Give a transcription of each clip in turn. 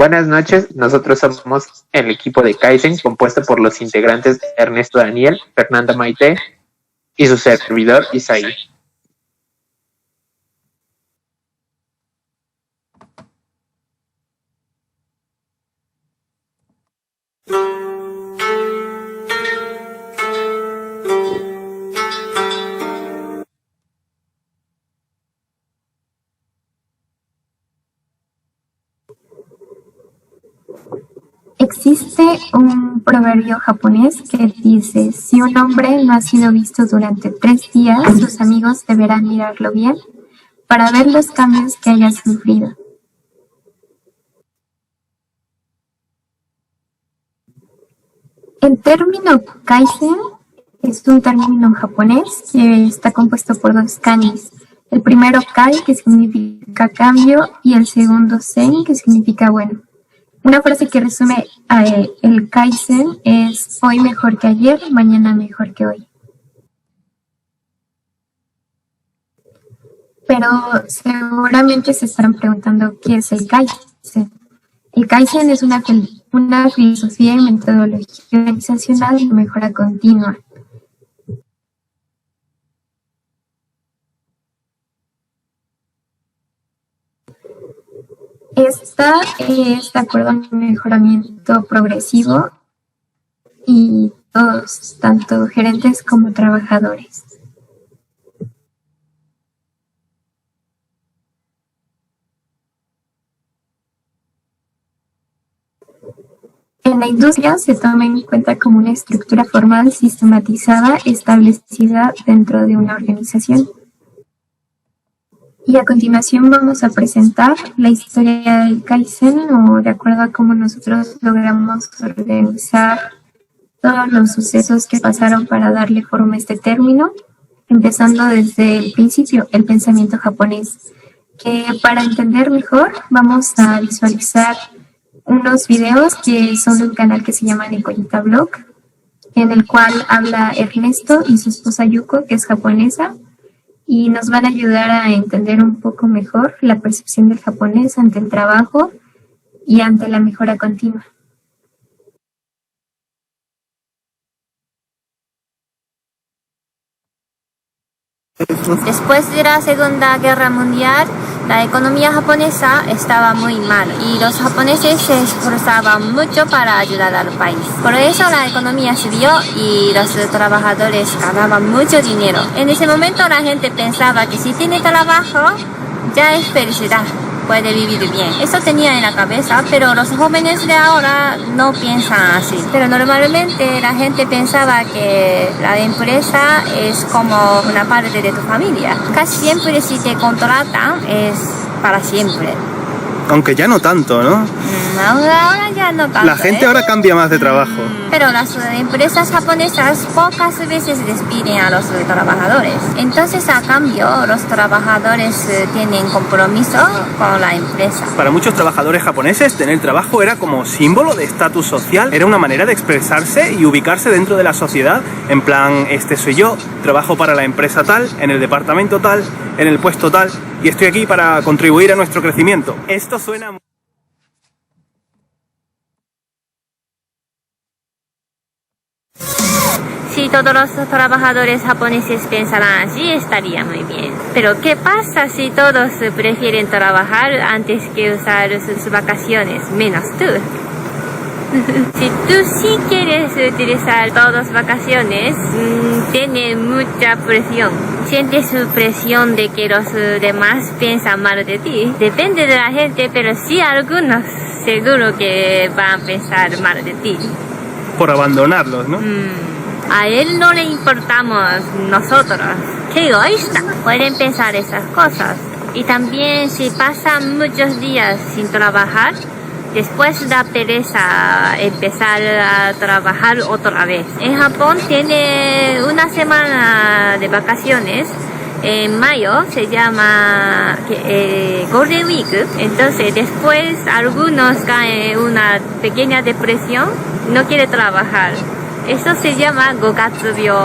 Buenas noches, nosotros somos el equipo de Kaizen, compuesto por los integrantes Ernesto Daniel, Fernanda Maite y su servidor Isaí. Existe un proverbio japonés que dice: si un hombre no ha sido visto durante 3 días, sus amigos deberán mirarlo bien para ver los cambios que haya sufrido. El término Kaizen es un término japonés que está compuesto por 2 kanjis. El primero Kai, que significa cambio, y el segundo Zen, que significa bueno. Una frase que resume el Kaizen es: hoy mejor que ayer, mañana mejor que hoy. Pero seguramente se estarán preguntando qué es el Kaizen. El Kaizen es una filosofía y metodología organizacional de mejora continua. Esta es de acuerdo a un mejoramiento progresivo y todos, tanto gerentes como trabajadores. En la industria se toma en cuenta como una estructura formal sistematizada establecida dentro de una organización. Y a continuación vamos a presentar la historia del Kaizen, o de acuerdo a cómo nosotros logramos organizar todos los sucesos que pasaron para darle forma a este término, empezando desde el principio, el pensamiento japonés, que para entender mejor vamos a visualizar unos videos que son de un canal que se llama Nicoyita Blog, en el cual habla Ernesto y su esposa Yuko, que es japonesa, y nos van a ayudar a entender un poco mejor la percepción del japonés ante el trabajo y ante la mejora continua. Después de la Segunda Guerra Mundial, la economía japonesa estaba muy mal y los japoneses se esforzaban mucho para ayudar al país. Por eso la economía subió y los trabajadores ganaban mucho dinero. En ese momento la gente pensaba que si tiene trabajo, ya es felicidad, puede vivir bien. Eso tenía en la cabeza, pero los jóvenes de ahora no piensan así. Pero normalmente la gente pensaba que la empresa es como una parte de tu familia. Casi siempre si te contratan es para siempre. Aunque ya no tanto, ¿no? Ahora ya no tanto. La gente ahora cambia más de trabajo. Pero las empresas japonesas pocas veces despiden a los trabajadores. Entonces, a cambio, los trabajadores tienen compromiso con la empresa. Para muchos trabajadores japoneses, tener trabajo era como símbolo de estatus social. Era una manera de expresarse y ubicarse dentro de la sociedad. En plan, este soy yo, trabajo para la empresa tal, en el departamento tal, en el puesto tal, y estoy aquí para contribuir a nuestro crecimiento. Esto suena... Si todos los trabajadores japoneses pensaran así, estaría muy bien. Pero ¿qué pasa si todos prefieren trabajar antes que usar sus vacaciones, menos tú? Si tú sí quieres utilizar todas las vacaciones, tiene mucha presión. Sientes presión de que los demás piensan mal de ti. Depende de la gente, pero sí algunos seguro que van a pensar mal de ti. Por abandonarlos, ¿no? A él no le importamos nosotros. ¡Qué egoísta! Pueden pensar esas cosas. Y también si pasan muchos días sin trabajar, después da pereza empezar a trabajar otra vez. En Japón tiene una semana de vacaciones. En mayo se llama Golden Week. Entonces después algunos caen en una pequeña depresión, no quiere trabajar. Eso se llama Gogatsubyo.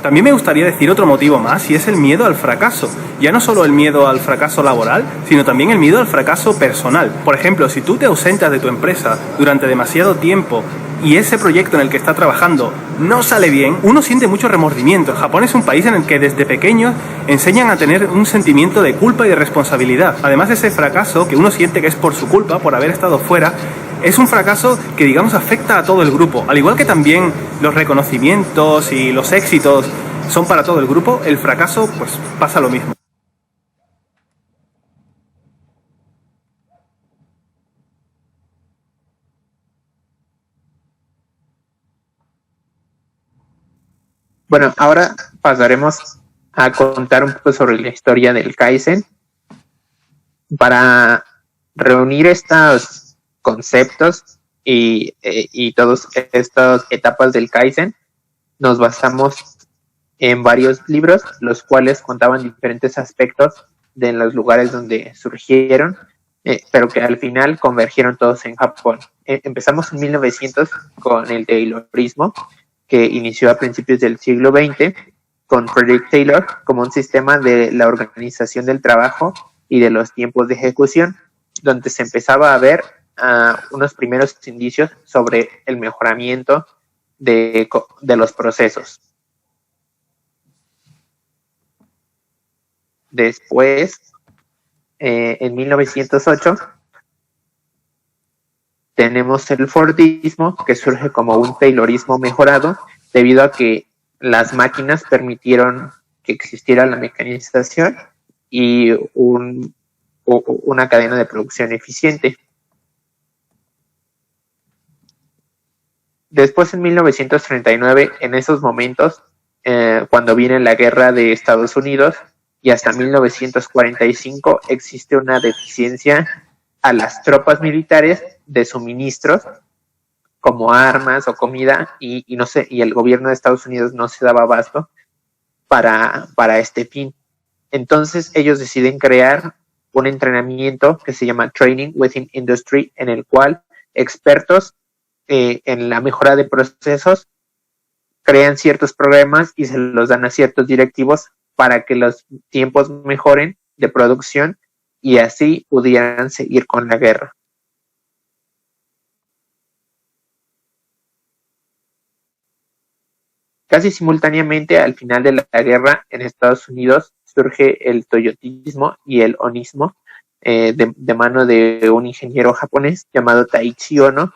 También me gustaría decir otro motivo más, y es el miedo al fracaso. Ya no solo el miedo al fracaso laboral, sino también el miedo al fracaso personal. Por ejemplo, si tú te ausentas de tu empresa durante demasiado tiempo y ese proyecto en el que está trabajando no sale bien, uno siente mucho remordimiento. Japón es un país en el que desde pequeños enseñan a tener un sentimiento de culpa y de responsabilidad. Además, ese fracaso que uno siente que es por su culpa, por haber estado fuera, es un fracaso que, digamos, afecta a todo el grupo. Al igual que también los reconocimientos y los éxitos son para todo el grupo, el fracaso pues pasa lo mismo. Bueno, ahora pasaremos a contar un poco sobre la historia del Kaizen. Para reunir estos conceptos y todas estas etapas del Kaizen, nos basamos en varios libros, los cuales contaban diferentes aspectos de los lugares donde surgieron, pero que al final convergieron todos en Japón. Empezamos en 1900 con el Taylorismo, que inició a principios del siglo XX con Frederick Taylor como un sistema de la organización del trabajo y de los tiempos de ejecución, donde se empezaba a ver unos primeros indicios sobre el mejoramiento de los procesos. Después, en 1908, tenemos el Fordismo, que surge como un Taylorismo mejorado, debido a que las máquinas permitieron que existiera la mecanización y una cadena de producción eficiente. Después, en 1939, en esos momentos, cuando viene la guerra de Estados Unidos, y hasta 1945 existe una deficiencia a las tropas militares de suministros como armas o comida, y no sé, y el gobierno de Estados Unidos no se daba abasto para este fin. Entonces ellos deciden crear un entrenamiento que se llama Training Within Industry, en el cual expertos en la mejora de procesos crean ciertos programas y se los dan a ciertos directivos para que los tiempos mejoren de producción y así pudieran seguir con la guerra. Casi simultáneamente, al final de la guerra, en Estados Unidos surge el toyotismo y el onismo, de mano de un ingeniero japonés llamado Taiichi Ohno,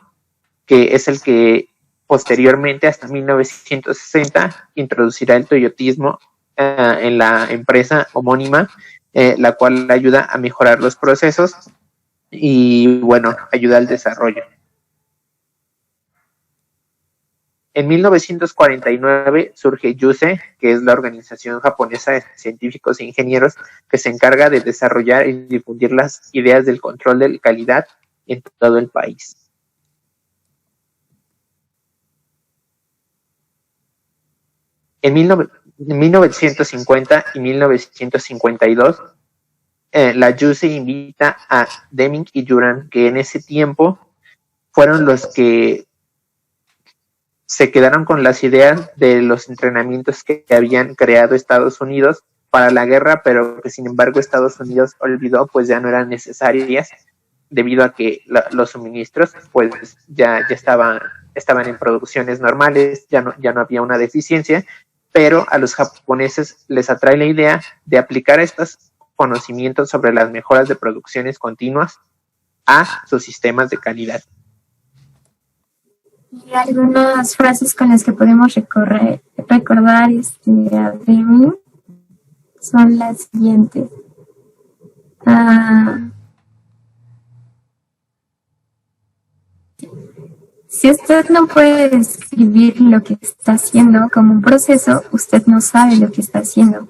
que es el que posteriormente, hasta 1960, introducirá el toyotismo en la empresa homónima, la cual ayuda a mejorar los procesos y, bueno, ayuda al desarrollo. En 1949 surge JUSE, que es la organización japonesa de científicos e ingenieros que se encarga de desarrollar y difundir las ideas del control de calidad en todo el país. En 1950 y 1952, la JUSE invita a Deming y Juran, que en ese tiempo fueron los que se quedaron con las ideas de los entrenamientos que habían creado Estados Unidos para la guerra, pero que sin embargo Estados Unidos olvidó, pues ya no eran necesarias, debido a que los suministros pues ya estaban en producciones normales, ya no había una deficiencia, pero a los japoneses les atrae la idea de aplicar estos conocimientos sobre las mejoras de producciones continuas a sus sistemas de calidad. Y algunas frases con las que podemos recordar a Deming son las siguientes. Si usted no puede describir lo que está haciendo como un proceso, usted no sabe lo que está haciendo.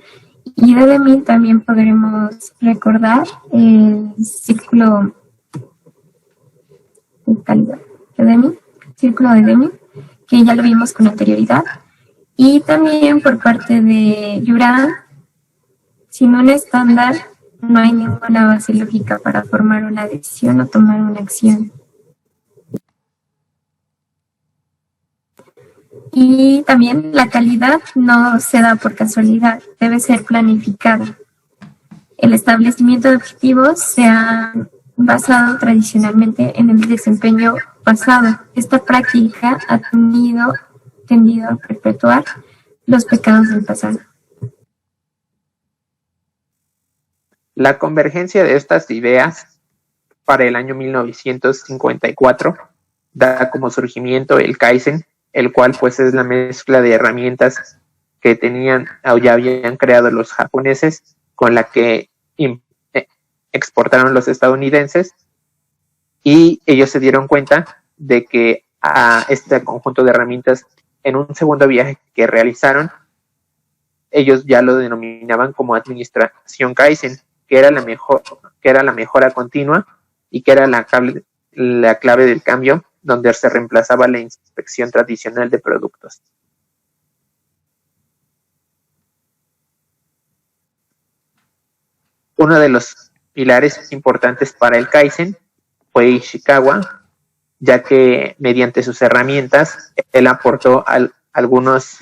Y de Deming también podremos recordar el círculo de calidad de Deming. Círculo de Deming, que ya lo vimos con anterioridad, y también por parte de Juran, sin un estándar no hay ninguna base lógica para formar una decisión o tomar una acción. Y también la calidad no se da por casualidad, debe ser planificada. El establecimiento de objetivos se ha basado tradicionalmente en el desempeño pasado. Esta práctica ha tendido a perpetuar los pecados del pasado. La convergencia de estas ideas para el año 1954 da como surgimiento el Kaizen, el cual pues es la mezcla de herramientas que tenían o ya habían creado los japoneses con la que exportaron los estadounidenses, y ellos se dieron cuenta de que a este conjunto de herramientas, en un segundo viaje que realizaron, ellos ya lo denominaban como administración Kaizen, que era la mejora continua y que era la clave del cambio, donde se reemplazaba la inspección tradicional de productos. Uno de los pilares importantes para el Kaizen fue Ishikawa, ya que mediante sus herramientas él aportó algunos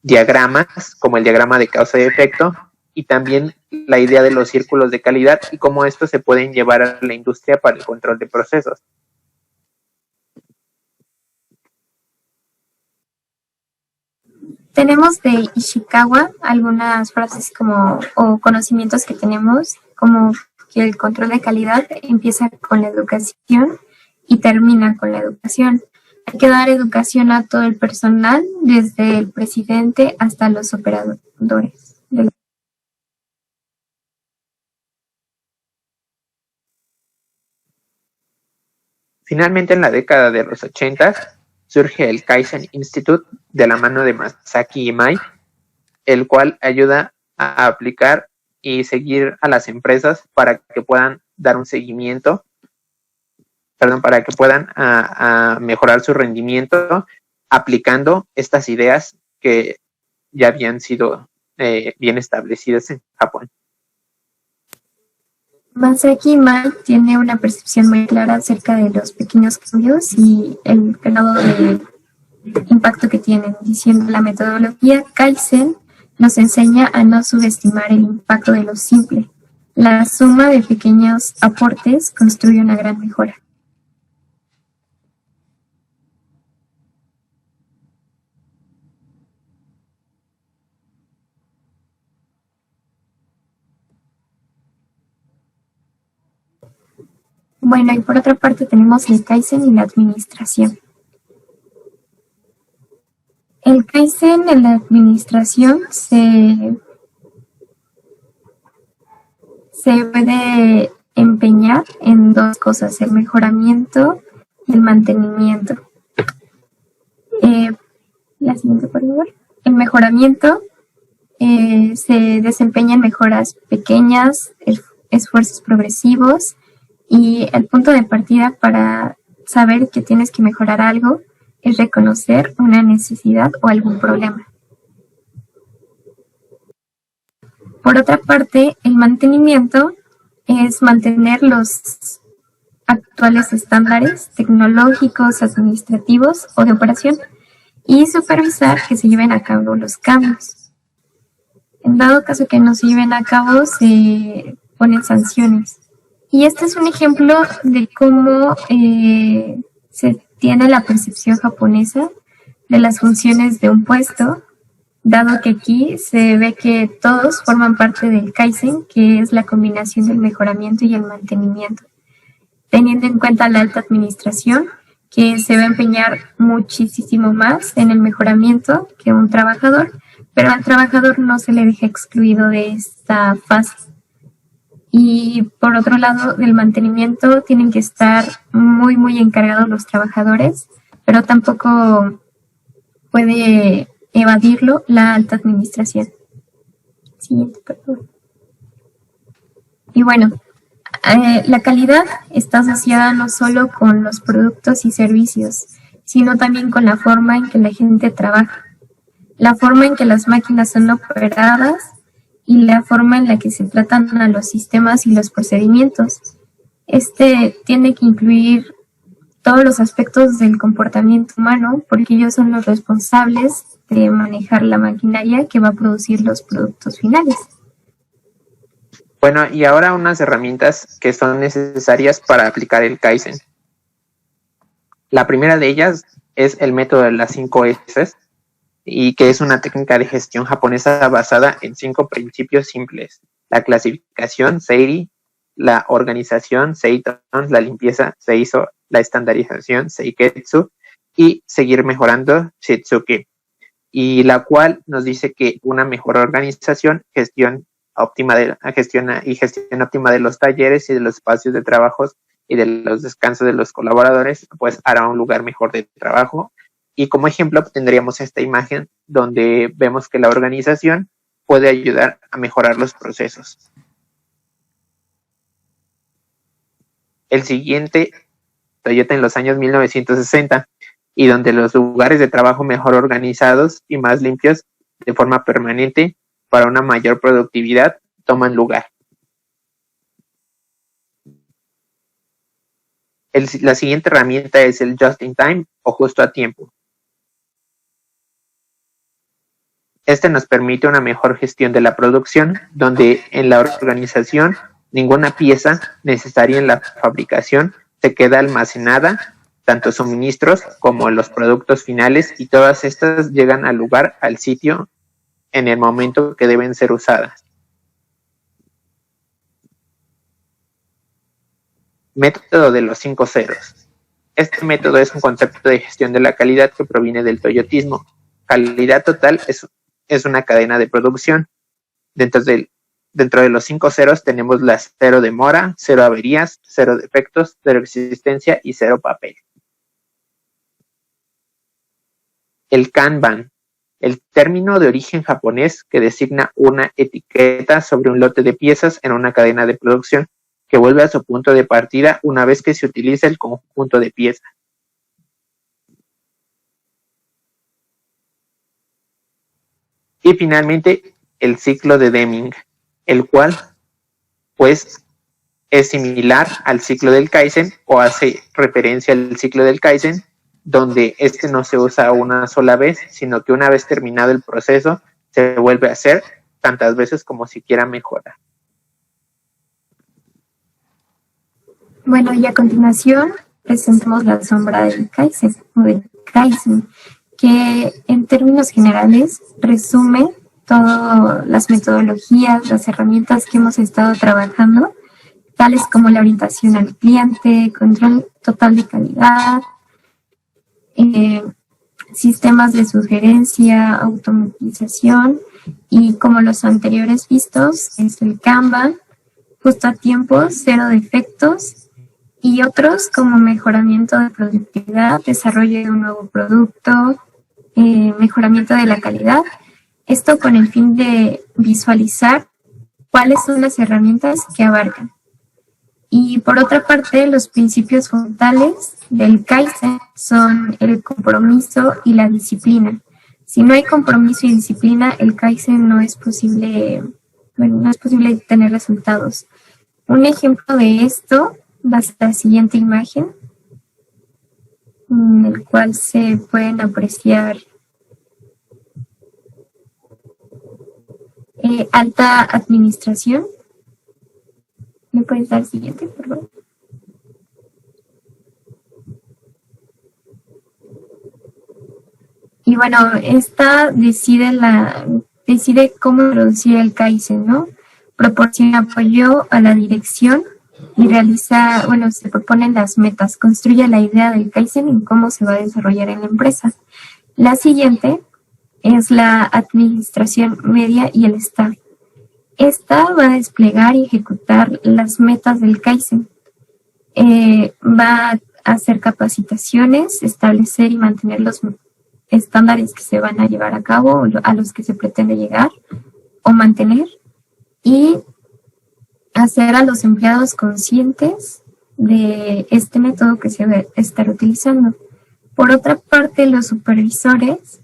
diagramas, como el diagrama de causa y efecto, y también la idea de los círculos de calidad y cómo estos se pueden llevar a la industria para el control de procesos. Tenemos de Ishikawa algunas frases o conocimientos que tenemos, como que el control de calidad empieza con la educación y termina con la educación. Hay que dar educación a todo el personal, desde el presidente hasta los operadores. Finalmente, en la década de los 80, surge el Kaizen Institute de la mano de Masaki Imai, el cual ayuda a aplicar y seguir a las empresas para que puedan dar un seguimiento, para que puedan a mejorar su rendimiento aplicando estas ideas que ya habían sido bien establecidas en Japón. Masaki Imai tiene una percepción muy clara acerca de los pequeños cambios y el grado de impacto que tienen, diciendo la metodología Kaizen nos enseña a no subestimar el impacto de lo simple. La suma de pequeños aportes construye una gran mejora. Bueno, y por otra parte tenemos el Kaizen y la administración. El Kaizen en la administración se puede empeñar en dos cosas: el mejoramiento y el mantenimiento. La siguiente, por favor. El mejoramiento se desempeña en mejoras pequeñas, esfuerzos progresivos, y el punto de partida para saber que tienes que mejorar algo es reconocer una necesidad o algún problema. Por otra parte, el mantenimiento es mantener los actuales estándares tecnológicos, administrativos o de operación y supervisar que se lleven a cabo los cambios. En dado caso que no se lleven a cabo, se ponen sanciones. Y este es un ejemplo de cómo se tiene la percepción japonesa de las funciones de un puesto, dado que aquí se ve que todos forman parte del Kaizen, que es la combinación del mejoramiento y el mantenimiento, teniendo en cuenta la alta administración, que se va a empeñar muchísimo más en el mejoramiento que un trabajador, pero al trabajador no se le deja excluido de esta fase. Y por otro lado, del mantenimiento tienen que estar muy encargados los trabajadores, pero tampoco puede evadirlo la alta administración. Siguiente, por favor. Y bueno, la calidad está asociada no solo con los productos y servicios, sino también con la forma en que la gente trabaja, la forma en que las máquinas son operadas y la forma en la que se tratan a los sistemas y los procedimientos. Este tiene que incluir todos los aspectos del comportamiento humano, porque ellos son los responsables de manejar la maquinaria que va a producir los productos finales. Bueno, y ahora unas herramientas que son necesarias para aplicar el Kaizen. La primera de ellas es el método de las 5 S, y que es una técnica de gestión japonesa basada en 5 principios simples: la clasificación, Seiri; la organización, Seiton; la limpieza, Seiso; la estandarización, Seiketsu; y seguir mejorando, Shitsuke. Y la cual nos dice que una mejor organización, gestión óptima gestión óptima de los talleres y de los espacios de trabajo y de los descansos de los colaboradores, pues hará un lugar mejor de trabajo. Y como ejemplo tendríamos esta imagen donde vemos que la organización puede ayudar a mejorar los procesos. El siguiente, Toyota en los años 1960, y donde los lugares de trabajo mejor organizados y más limpios de forma permanente para una mayor productividad toman lugar. La siguiente herramienta es el Just in Time o justo a tiempo. Este nos permite una mejor gestión de la producción, donde en la organización ninguna pieza necesaria en la fabricación se queda almacenada, tanto suministros como los productos finales, y todas estas llegan al lugar, al sitio, en el momento que deben ser usadas. Método de los 5 ceros. Este método es un concepto de gestión de la calidad que proviene del toyotismo. Calidad total es una cadena de producción. Dentro de los 5 ceros tenemos las 0 demora, 0 averías, 0 defectos, 0 existencia y 0 papel. El Kanban, el término de origen japonés que designa una etiqueta sobre un lote de piezas en una cadena de producción que vuelve a su punto de partida una vez que se utiliza el conjunto de piezas. Y finalmente, el ciclo de Deming, el cual pues es similar al ciclo del Kaizen, o hace referencia al ciclo del Kaizen, donde este no se usa una sola vez, sino que una vez terminado el proceso se vuelve a hacer tantas veces como se quiera mejorar. Bueno, y a continuación presentamos la sombra del Kaizen, o del Kaizen, que en términos generales resume todas las metodologías, las herramientas que hemos estado trabajando, tales como la orientación al cliente, control total de calidad, sistemas de sugerencia, automatización, y como los anteriores vistos, es el Kanban, justo a tiempo, 0 defectos, y otros como mejoramiento de productividad, desarrollo de un nuevo producto, mejoramiento de la calidad. Esto con el fin de visualizar cuáles son las herramientas que abarcan. Y por otra parte, los principios fundamentales del Kaizen son el compromiso y la disciplina. Si no hay compromiso y disciplina, el Kaizen no es posible tener resultados. Un ejemplo de esto va a ser la siguiente imagen, en el cual se pueden apreciar alta administración. ¿Me puedes dar el siguiente, por favor? Y bueno, esta decide cómo introducir el Kaizen, ¿no? Proporciona apoyo a la dirección y se proponen las metas, construye la idea del Kaizen y cómo se va a desarrollar en la empresa. La siguiente es la administración media y el staff. Esta va a desplegar y ejecutar las metas del Kaizen. Va a hacer capacitaciones, establecer y mantener los estándares que se van a llevar a cabo, a los que se pretende llegar o mantener, y hacer a los empleados conscientes de este método que se va a estar utilizando. Por otra parte, los supervisores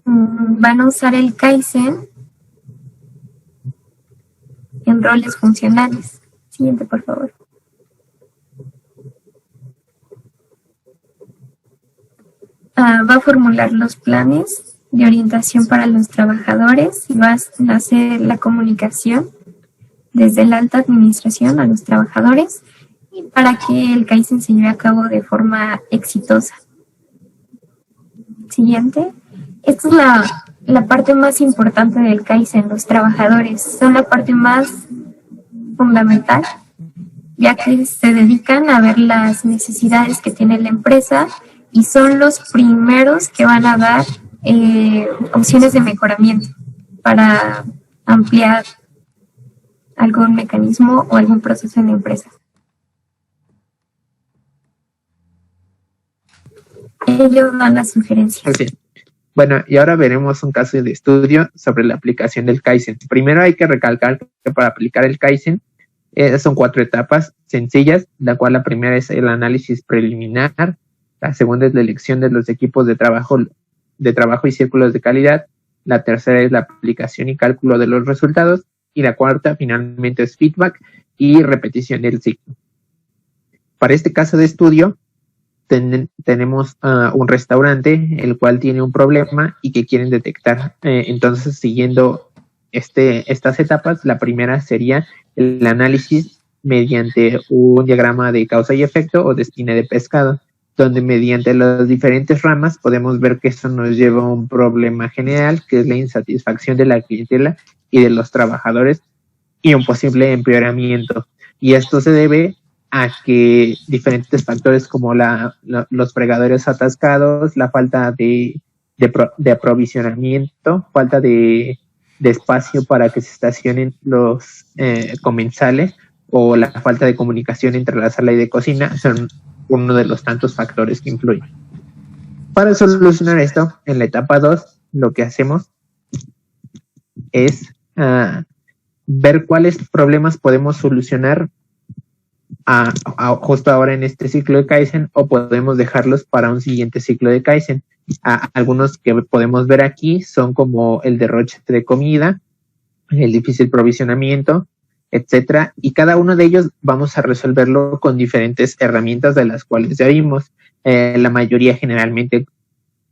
van a usar el Kaizen en roles funcionales. Siguiente, por favor. va a formular los planes de orientación para los trabajadores y va a hacer la comunicación desde la alta administración a los trabajadores y para que el Kaizen se lleve a cabo de forma exitosa. Siguiente. Esta es la parte más importante del Kaizen. Los trabajadores son la parte más fundamental, ya que se dedican a ver las necesidades que tiene la empresa y son los primeros que van a dar opciones de mejoramiento para ampliar algún mecanismo o algún proceso en la empresa. Ellos dan las sugerencias. Okay. Bueno, y ahora veremos un caso de estudio sobre la aplicación del Kaizen. Primero hay que recalcar que para aplicar el Kaizen son 4 etapas sencillas, la cual la primera es el análisis preliminar, la segunda es la elección de los equipos de trabajo y círculos de calidad, la tercera es la aplicación y cálculo de los resultados, y la cuarta finalmente es feedback y repetición del ciclo. Para este caso de estudio, tenemos un restaurante el cual tiene un problema y que quieren detectar. Entonces, siguiendo estas etapas, la primera sería el análisis mediante un diagrama de causa y efecto o de espina de pescado, donde mediante las diferentes ramas podemos ver que esto nos lleva a un problema general, que es la insatisfacción de la clientela y de los trabajadores y un posible empeoramiento. Y esto se debe a que diferentes factores como los fregadores atascados, la falta de aprovisionamiento, falta de espacio para que se estacionen los comensales o la falta de comunicación entre la sala y de cocina son uno de los tantos factores que influyen. Para solucionar esto, en la etapa 2, lo que hacemos es ver cuáles problemas podemos solucionar justo ahora en este ciclo de Kaizen o podemos dejarlos para un siguiente ciclo de Kaizen. Algunos que podemos ver aquí son como el derroche de comida, el difícil provisionamiento, etcétera, y cada uno de ellos vamos a resolverlo con diferentes herramientas de las cuales ya vimos, la mayoría generalmente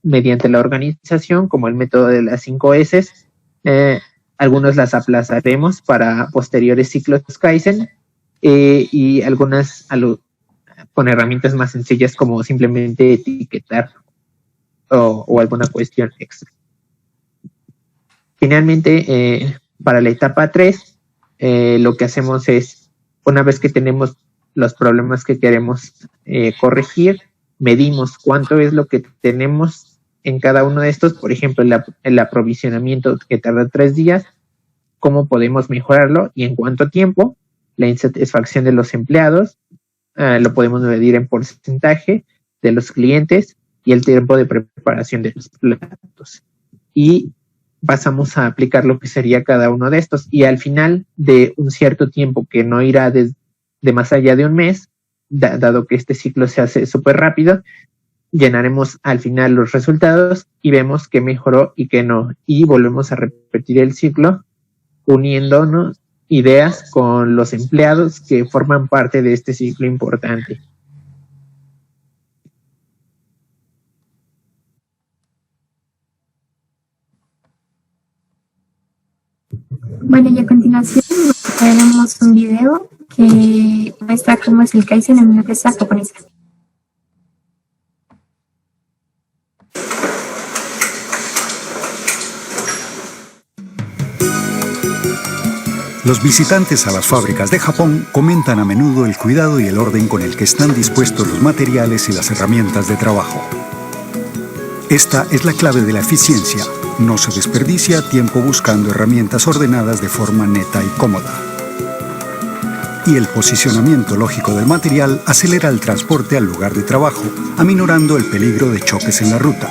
mediante la organización, como el método de las 5 S, algunos las aplazaremos para posteriores ciclos Kaizen, y algunas con herramientas más sencillas como simplemente etiquetar o alguna cuestión extra. Finalmente, para la etapa 3, lo que hacemos es, una vez que tenemos los problemas que queremos corregir, medimos cuánto es lo que tenemos en cada uno de estos. Por ejemplo, el aprovisionamiento que tarda 3 días, cómo podemos mejorarlo y en cuánto tiempo. La insatisfacción de los empleados, lo podemos medir en porcentaje de los clientes y el tiempo de preparación de los platos. Y pasamos a aplicar lo que sería cada uno de estos. Y al final de un cierto tiempo, que no irá de más allá de un mes, dado que este ciclo se hace súper rápido, llenaremos al final los resultados y vemos qué mejoró y qué no. Y volvemos a repetir el ciclo, uniéndonos ideas con los empleados que forman parte de este ciclo importante. Bueno, y a continuación veremos un video que muestra cómo es el Kaizen en una empresa japonesa. Los visitantes a las fábricas de Japón comentan a menudo el cuidado y el orden con el que están dispuestos los materiales y las herramientas de trabajo. Esta es la clave de la eficiencia. No se desperdicia tiempo buscando herramientas ordenadas de forma neta y cómoda. Y el posicionamiento lógico del material acelera el transporte al lugar de trabajo, aminorando el peligro de choques en la ruta.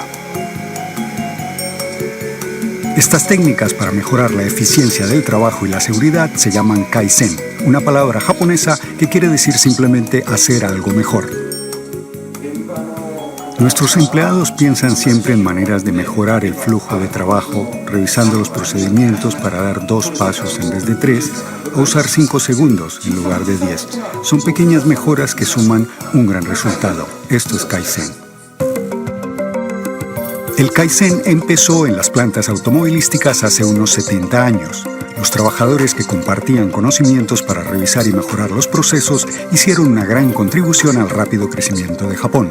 Estas técnicas para mejorar la eficiencia del trabajo y la seguridad se llaman Kaizen, una palabra japonesa que quiere decir simplemente hacer algo mejor. Nuestros empleados piensan siempre en maneras de mejorar el flujo de trabajo, revisando los procedimientos para dar 2 pasos en vez de 3, o usar 5 segundos en lugar de 10. Son pequeñas mejoras que suman un gran resultado. Esto es Kaizen. El Kaizen empezó en las plantas automovilísticas hace unos 70 años. Los trabajadores que compartían conocimientos para revisar y mejorar los procesos hicieron una gran contribución al rápido crecimiento de Japón.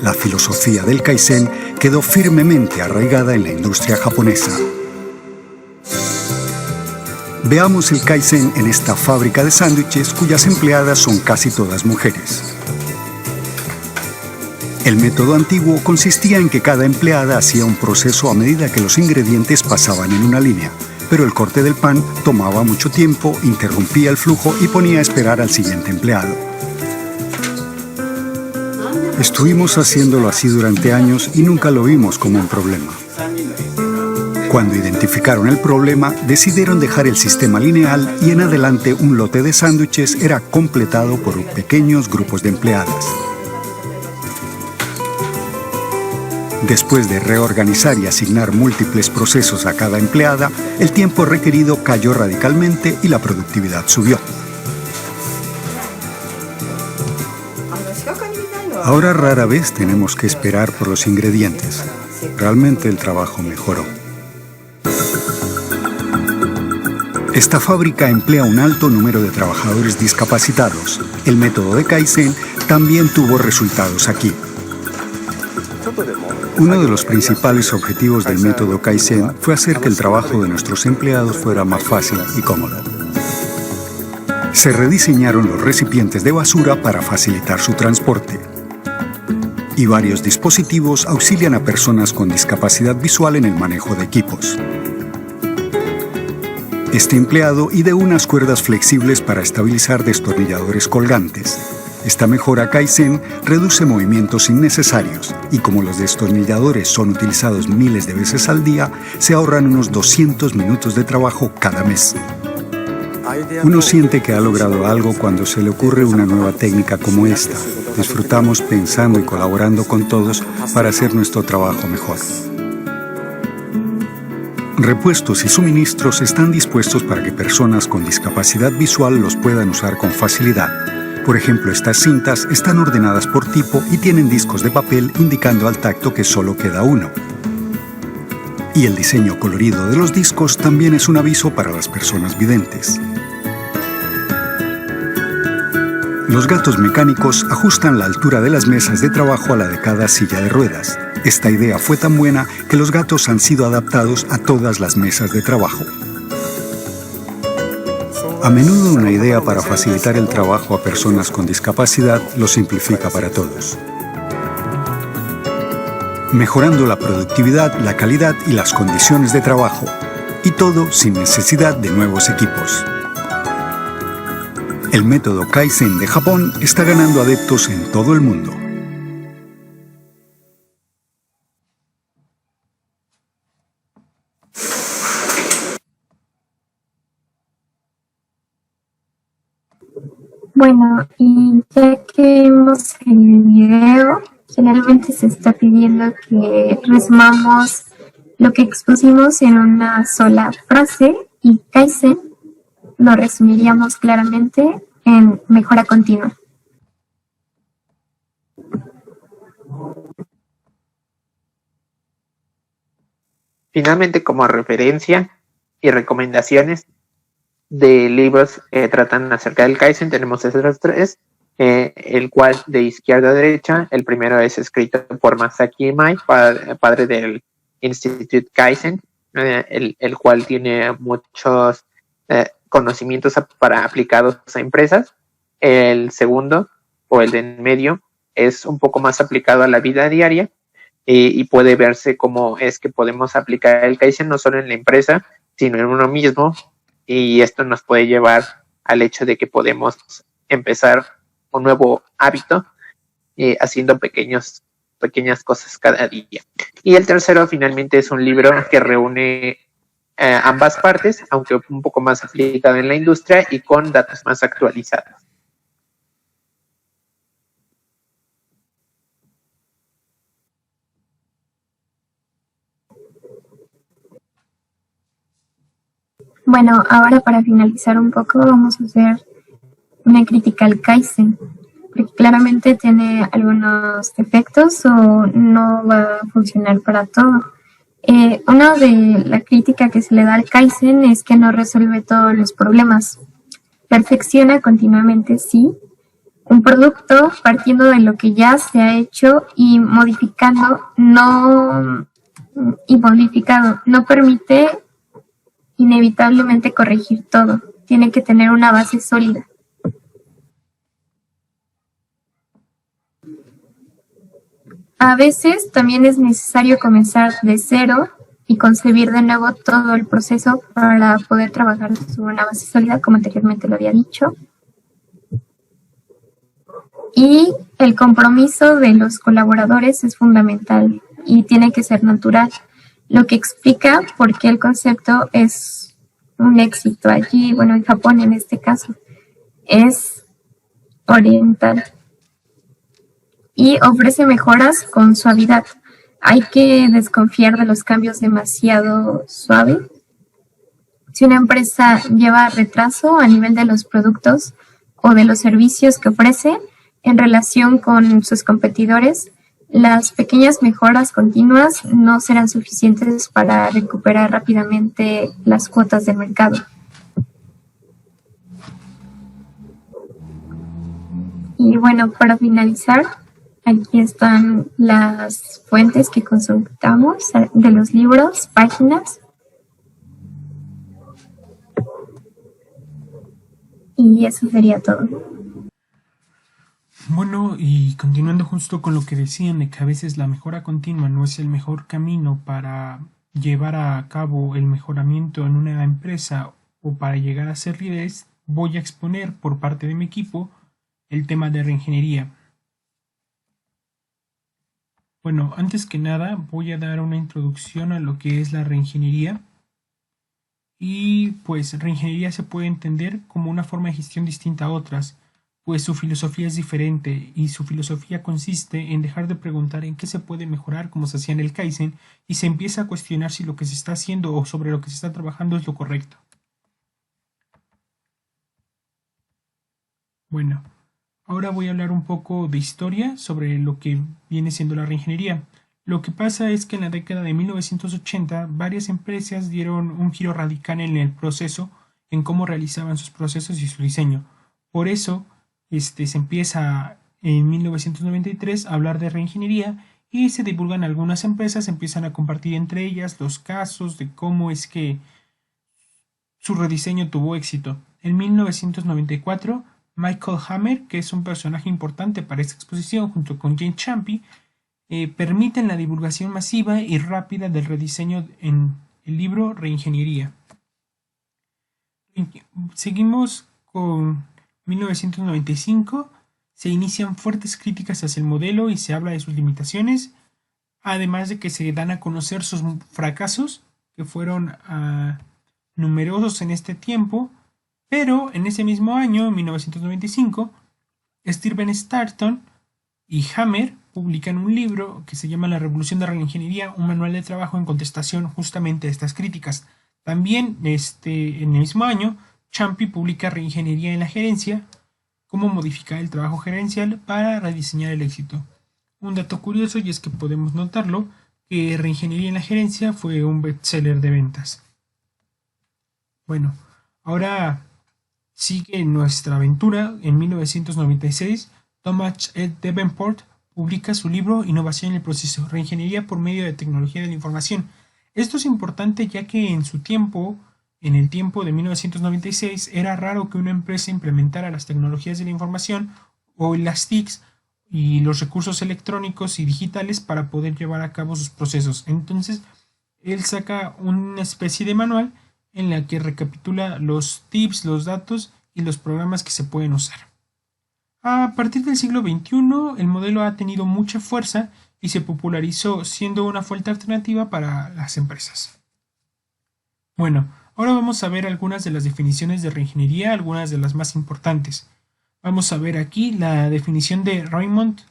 La filosofía del Kaizen quedó firmemente arraigada en la industria japonesa. Veamos el Kaizen en esta fábrica de sándwiches cuyas empleadas son casi todas mujeres. El método antiguo consistía en que cada empleada hacía un proceso a medida que los ingredientes pasaban en una línea, pero el corte del pan tomaba mucho tiempo, interrumpía el flujo y ponía a esperar al siguiente empleado. Estuvimos haciéndolo así durante años y nunca lo vimos como un problema. Cuando identificaron el problema, decidieron dejar el sistema lineal y en adelante un lote de sándwiches era completado por pequeños grupos de empleadas. Después de reorganizar y asignar múltiples procesos a cada empleada, el tiempo requerido cayó radicalmente y la productividad subió. Ahora rara vez tenemos que esperar por los ingredientes. Realmente el trabajo mejoró. Esta fábrica emplea un alto número de trabajadores discapacitados. El método de Kaizen también tuvo resultados aquí. Uno de los principales objetivos del método Kaizen fue hacer que el trabajo de nuestros empleados fuera más fácil y cómodo. Se rediseñaron los recipientes de basura para facilitar su transporte. Y varios dispositivos auxilian a personas con discapacidad visual en el manejo de equipos. Este empleado ideó unas cuerdas flexibles para estabilizar destornilladores colgantes. Esta mejora Kaizen reduce movimientos innecesarios y como los destornilladores son utilizados miles de veces al día, se ahorran unos 200 minutos de trabajo cada mes. Uno siente que ha logrado algo cuando se le ocurre una nueva técnica como esta. Disfrutamos pensando y colaborando con todos para hacer nuestro trabajo mejor. Repuestos y suministros están dispuestos para que personas con discapacidad visual los puedan usar con facilidad. Por ejemplo, estas cintas están ordenadas por tipo y tienen discos de papel indicando al tacto que solo queda uno. Y el diseño colorido de los discos también es un aviso para las personas videntes. Los gatos mecánicos ajustan la altura de las mesas de trabajo a la de cada silla de ruedas. Esta idea fue tan buena que los gatos han sido adaptados a todas las mesas de trabajo. A menudo una idea para facilitar el trabajo a personas con discapacidad lo simplifica para todos, mejorando la productividad, la calidad y las condiciones de trabajo, y todo sin necesidad de nuevos equipos. El método Kaizen de Japón está ganando adeptos en todo el mundo. Bueno, y ya que vimos el video, generalmente se está pidiendo que resumamos lo que expusimos en una sola frase y Kaizen lo resumiríamos claramente en mejora continua. Finalmente, como referencia y recomendaciones de libros que tratan acerca del Kaizen, tenemos esos tres, el cual de izquierda a derecha, el primero es escrito por Masaki Imai, padre del Institute Kaizen, el cual tiene muchos conocimientos para aplicados a empresas. El segundo, o el de en medio, es un poco más aplicado a la vida diaria y puede verse cómo es que podemos aplicar el Kaizen no solo en la empresa, sino en uno mismo, y esto nos puede llevar al hecho de que podemos empezar un nuevo hábito haciendo pequeñas cosas cada día. Y el tercero finalmente es un libro que reúne ambas partes, aunque un poco más aplicado en la industria y con datos más actualizados. Bueno, ahora para finalizar un poco vamos a hacer una crítica al Kaizen. porque claramente tiene algunos defectos o no va a funcionar para todo. Una de la crítica que se le da al Kaizen es que no resuelve todos los problemas. Perfecciona continuamente, sí, un producto partiendo de lo que ya se ha hecho y modificado no permite inevitablemente corregir todo. Tiene que tener una base sólida. A veces también es necesario comenzar de cero y concebir de nuevo todo el proceso para poder trabajar sobre una base sólida, como anteriormente lo había dicho. Y el compromiso de los colaboradores es fundamental y tiene que ser natural, lo que explica por qué el concepto es un éxito allí, bueno, en Japón en este caso, es oriental y ofrece mejoras con suavidad. Hay que desconfiar de los cambios demasiado suave. Si una empresa lleva retraso a nivel de los productos o de los servicios que ofrece en relación con sus competidores, las pequeñas mejoras continuas no serán suficientes para recuperar rápidamente las cuotas de mercado. Y bueno, para finalizar, aquí están las fuentes que consultamos de los libros, páginas. Y eso sería todo. Bueno, y continuando justo con lo que decían de que a veces la mejora continua no es el mejor camino para llevar a cabo el mejoramiento en una empresa o para llegar a ser líderes, voy a exponer por parte de mi equipo el tema de reingeniería. Bueno, antes que nada voy a dar una introducción a lo que es la reingeniería. Y pues reingeniería se puede entender como una forma de gestión distinta a otras, pues su filosofía es diferente y su filosofía consiste en dejar de preguntar en qué se puede mejorar como se hacía en el Kaizen y se empieza a cuestionar si lo que se está haciendo o sobre lo que se está trabajando es lo correcto. Bueno, ahora voy a hablar un poco de historia sobre lo que viene siendo la reingeniería. Lo que pasa es que en la década de 1980 varias empresas dieron un giro radical en el proceso, en cómo realizaban sus procesos y su diseño. Por eso se empieza en 1993 a hablar de reingeniería y se divulgan algunas empresas, empiezan a compartir entre ellas los casos de cómo es que su rediseño tuvo éxito. En 1994, Michael Hammer, que es un personaje importante para esta exposición, junto con Jane Champy, permiten la divulgación masiva y rápida del rediseño en el libro Reingeniería. Seguimos con 1995, se inician fuertes críticas hacia el modelo y se habla de sus limitaciones, además de que se dan a conocer sus fracasos, que fueron numerosos en este tiempo, pero en ese mismo año, en 1995, Steven Starton y Hammer publican un libro que se llama La Revolución de la Reingeniería, un manual de trabajo en contestación justamente a estas críticas. También en el mismo año, Champy publica Reingeniería en la Gerencia, cómo modificar el trabajo gerencial para rediseñar el éxito. Un dato curioso, y es que podemos notarlo, que Reingeniería en la Gerencia fue un bestseller de ventas. Bueno, ahora sigue nuestra aventura. En 1996, Thomas E. Davenport publica su libro Innovación en el proceso, Reingeniería por medio de tecnología de la información. Esto es importante ya que en el tiempo de 1996, era raro que una empresa implementara las tecnologías de la información o las TICs y los recursos electrónicos y digitales para poder llevar a cabo sus procesos. Entonces, él saca una especie de manual en la que recapitula los tips, los datos y los programas que se pueden usar. A partir del siglo XXI, el modelo ha tenido mucha fuerza y se popularizó siendo una fuente alternativa para las empresas. Bueno, ahora vamos a ver algunas de las definiciones de reingeniería, algunas de las más importantes. Vamos a ver aquí la definición de Raymond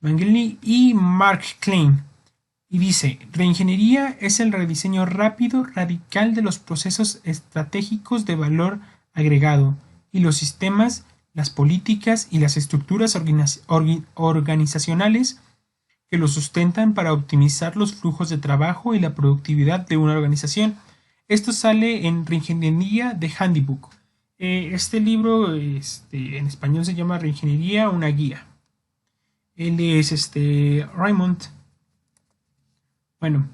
Mangeli y Mark Klein. Y dice, reingeniería es el rediseño rápido, radical de los procesos estratégicos de valor agregado y los sistemas las políticas y las estructuras organizacionales que lo sustentan para optimizar los flujos de trabajo y la productividad de una organización. Esto sale en Reingeniería de Handbook. Este libro en español se llama Reingeniería, una guía. Él es Raymond. Bueno,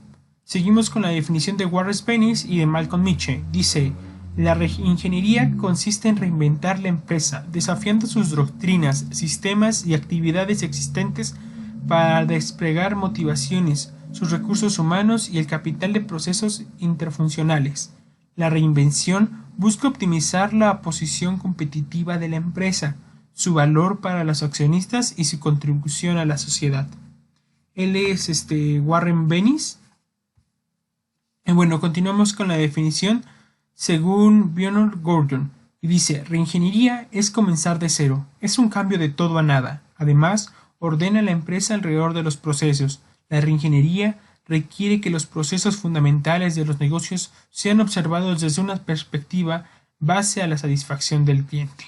seguimos con la definición de Warren Bennis y de Malcolm Miche. Dice: la reingeniería consiste en reinventar la empresa, desafiando sus doctrinas, sistemas y actividades existentes para desplegar motivaciones, sus recursos humanos y el capital de procesos interfuncionales. La reinvención busca optimizar la posición competitiva de la empresa, su valor para los accionistas y su contribución a la sociedad. Él es Warren Bennis. Bueno, continuamos con la definición según Bjorn Gordon, y dice: reingeniería es comenzar de cero, es un cambio de todo a nada. Además, ordena la empresa alrededor de los procesos. La reingeniería requiere que los procesos fundamentales de los negocios sean observados desde una perspectiva base a la satisfacción del cliente.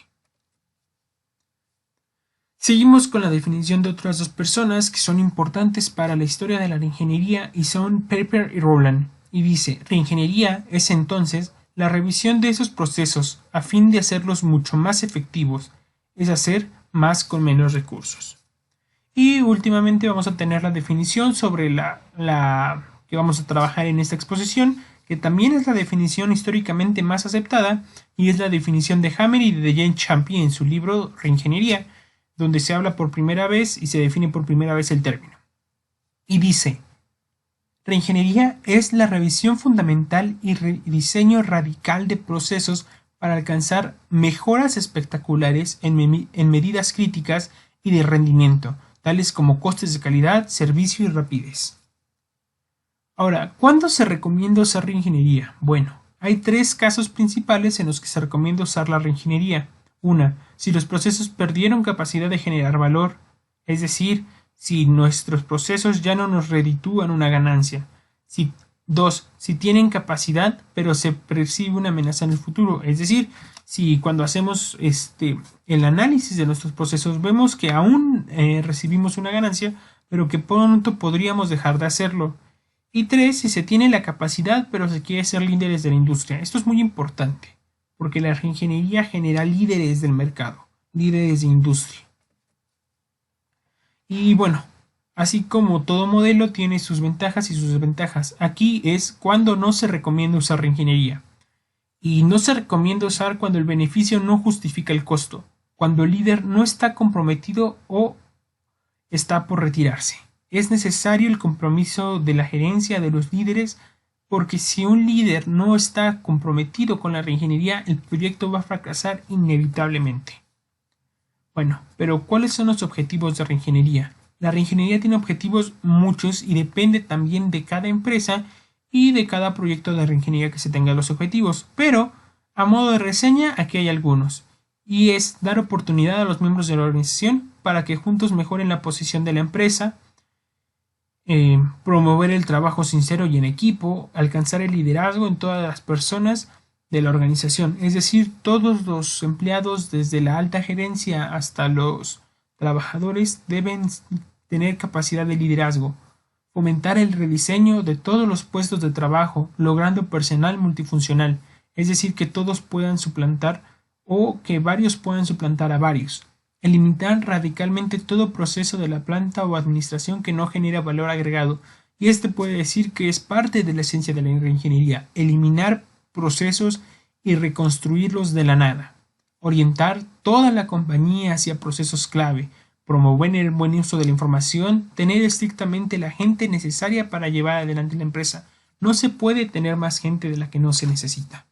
Seguimos con la definición de otras dos personas que son importantes para la historia de la reingeniería y son Pepper y Rowland, y dice: reingeniería es entonces la revisión de esos procesos a fin de hacerlos mucho más efectivos, es hacer más con menos recursos. Y últimamente vamos a tener la definición sobre la que vamos a trabajar en esta exposición, que también es la definición históricamente más aceptada, y es la definición de Hammer y de Jane Champy en su libro Reingeniería, donde se habla por primera vez y se define por primera vez el término. Y dice: reingeniería es la revisión fundamental y diseño radical de procesos para alcanzar mejoras espectaculares en medidas críticas y de rendimiento, tales como costes de calidad, servicio y rapidez. Ahora, ¿cuándo se recomienda usar reingeniería? Bueno, hay tres casos principales en los que se recomienda usar la reingeniería. Una, si los procesos perdieron capacidad de generar valor, es decir, si nuestros procesos ya no nos reditúan una ganancia. Dos, si tienen capacidad pero se percibe una amenaza en el futuro, es decir, si cuando hacemos el análisis de nuestros procesos vemos que aún recibimos una ganancia, pero que pronto podríamos dejar de hacerlo. Y tres, si se tiene la capacidad pero se quiere ser líderes de la industria. Esto es muy importante, porque la reingeniería genera líderes del mercado, líderes de industria. Y bueno, así como todo modelo tiene sus ventajas y sus desventajas, aquí es cuando no se recomienda usar reingeniería. Y no se recomienda usar cuando el beneficio no justifica el costo, cuando el líder no está comprometido o está por retirarse. Es necesario el compromiso de la gerencia de los líderes, porque si un líder no está comprometido con la reingeniería, el proyecto va a fracasar inevitablemente. Bueno, pero ¿cuáles son los objetivos de reingeniería? La reingeniería tiene objetivos muchos y depende también de cada empresa y de cada proyecto de reingeniería que se tenga los objetivos, pero a modo de reseña aquí hay algunos, y es dar oportunidad a los miembros de la organización para que juntos mejoren la posición de la empresa, promover el trabajo sincero y en equipo, alcanzar el liderazgo en todas las personas de la organización, es decir, todos los empleados desde la alta gerencia hasta los trabajadores deben tener capacidad de liderazgo, fomentar el rediseño de todos los puestos de trabajo, logrando personal multifuncional, es decir, que todos puedan suplantar o que varios puedan suplantar a varios. Eliminar radicalmente todo proceso de la planta o administración que no genera valor agregado, y este puede decir que es parte de la esencia de la reingeniería, eliminar procesos y reconstruirlos de la nada. Orientar toda la compañía hacia procesos clave, promover el buen uso de la información, tener estrictamente la gente necesaria para llevar adelante la empresa. No se puede tener más gente de la que no se necesita.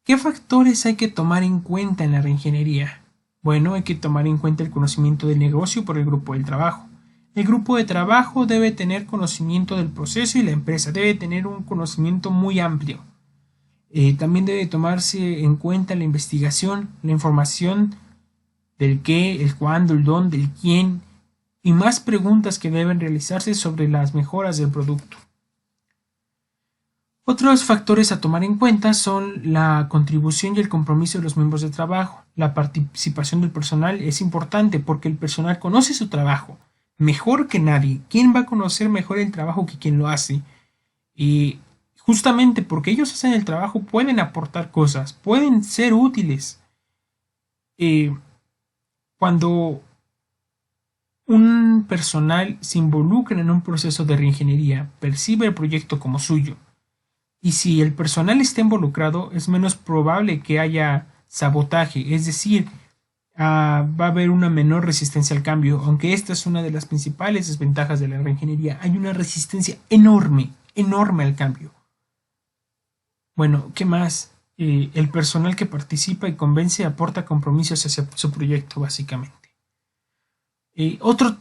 ¿Qué factores hay que tomar en cuenta en la reingeniería? Bueno, hay que tomar en cuenta el conocimiento del negocio por el grupo del trabajo. El grupo de trabajo debe tener conocimiento del proceso y la empresa debe tener un conocimiento muy amplio. También debe tomarse en cuenta la investigación, la información del qué, el cuándo, el dónde, el quién y más preguntas que deben realizarse sobre las mejoras del producto. Otros factores a tomar en cuenta son la contribución y el compromiso de los miembros de trabajo. La participación del personal es importante porque el personal conoce su trabajo mejor que nadie. ¿Quién va a conocer mejor el trabajo que quien lo hace? Y justamente porque ellos hacen el trabajo pueden aportar cosas, pueden ser útiles. Cuando un personal se involucra en un proceso de reingeniería, percibe el proyecto como suyo. Y si el personal está involucrado, es menos probable que haya sabotaje, es decir, va a haber una menor resistencia al cambio, aunque esta es una de las principales desventajas de la reingeniería. Hay una resistencia enorme al cambio. Bueno, ¿qué más? El personal que participa y convence aporta compromisos hacia su proyecto, básicamente. Otro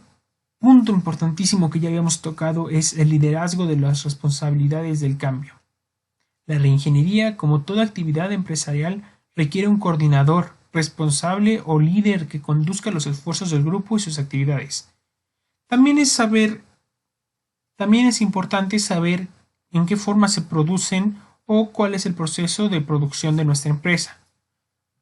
punto importantísimo que ya habíamos tocado es el liderazgo de las responsabilidades del cambio. La reingeniería, como toda actividad empresarial, requiere un coordinador, responsable o líder que conduzca los esfuerzos del grupo y sus actividades. También es importante saber en qué forma se producen o cuál es el proceso de producción de nuestra empresa.